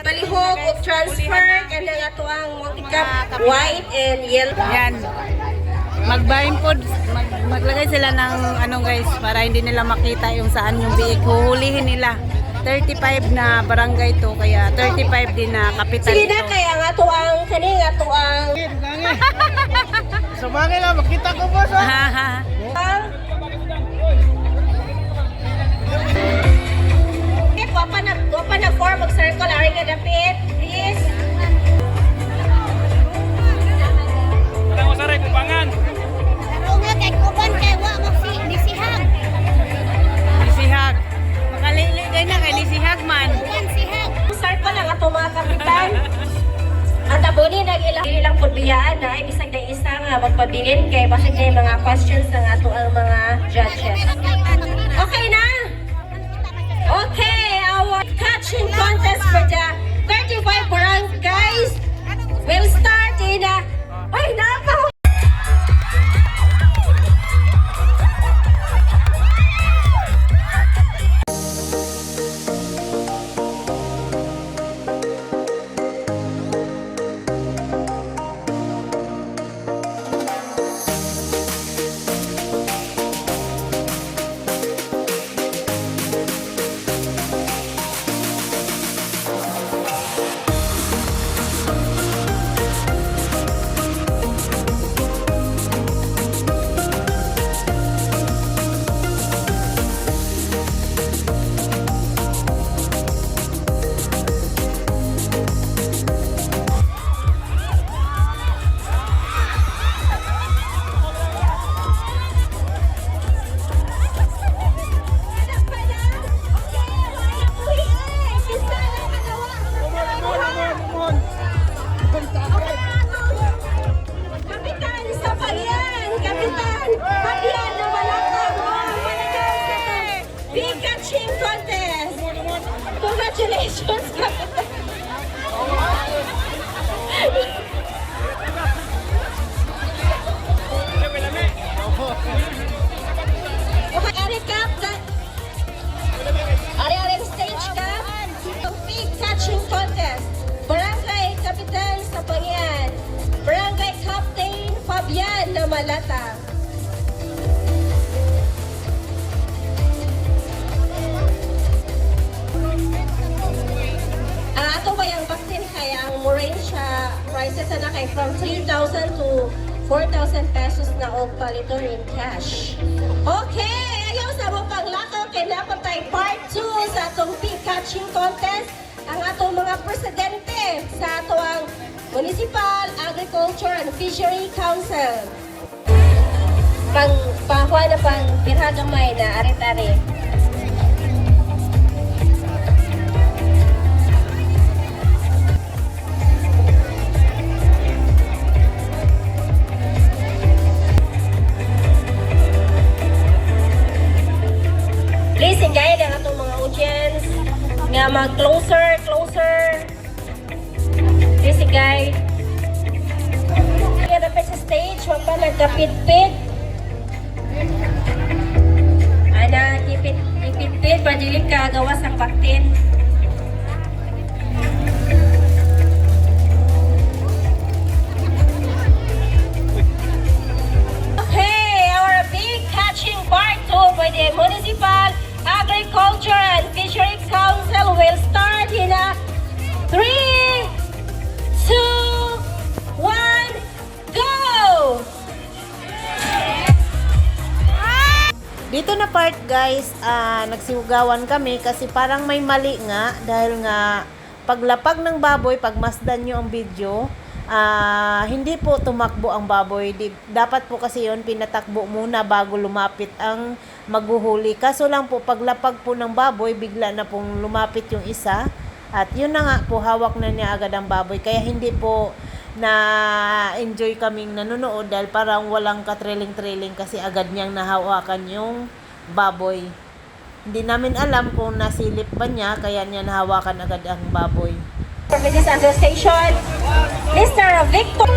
palihog o transfer kana nga to ang multi-cap white and yellow. Yan. Maglagay sila ng ano guys, para hindi nila makita yung saan yung biik. Huhulihin nila. 35 na barangay to, kaya 35 din na kapital Sige na ito. kaya nga to ang kani nga to ang Sa bagay lang, makita ko boss. Wapa na 4 mag-circle ari nga dapit. Please. Tang usaray kubangan. Pero nga kay kuban kay wa magsihag. Lisihag. Makaliligay na kay lisihag man. Kuban sihag. Circle lang ato mga kapitan. Ang tabunin ilang pudbiyaan na ibisag na isa nga magpabilin kay basig na yung mga questions ng ato ang mga judges. Okay na? Okay, our catching contest for the 35 barangays will start in a... Ay, napa! Kapitan sa Pagyan! Kapitan! Pagyan na malakang! Big catching contest! Congratulations, Kapitan! Okay, Ari Cap! Ari stage Cap! Big catching contest! Barangay Kapitan sa Pagyan! Barangay Captain Fabian na Malata. Ang ato ba yung vaccine kaya ang murain siya prices na kay from 3,000 to 4,000 pesos na og paliton in cash. Okay, ayaw sa mo paglakaw kay dapat tayo part 2 sa atong pig catching contest. Ang atong mga presidente sa ato ang Municipal Agriculture and Fishery Council. Pangpahuan na pang birhagamay na arit-ari. Please engage ang atong mga audience nga mag-closer. Please guys. Kaya dapat sa stage, wag pa nagkapit-pit. Ana, ipit-pit, padilit ka gawas ang baktin. Okay, our big catching part 2 by the Municipal Agriculture and Fishery Council will start in a 3, 2, 1, go! Dito na part guys, nagsihugawan kami kasi parang may mali nga dahil nga paglapag ng baboy, pagmasdan nyo ang video, hindi po tumakbo ang baboy. Dapat po kasi yon pinatakbo muna bago lumapit ang maghuhuli. Kaso lang po paglapag po ng baboy, bigla na pong lumapit yung isa. At yun na nga po, hawak na niya agad ang baboy. Kaya hindi po na-enjoy kaming nanonood dahil parang walang katrailing-trailing kasi agad niyang nahawakan yung baboy. Hindi namin alam kung nasilip ba niya, kaya niya nahawakan agad ang baboy. From this Station, Mr. Victor.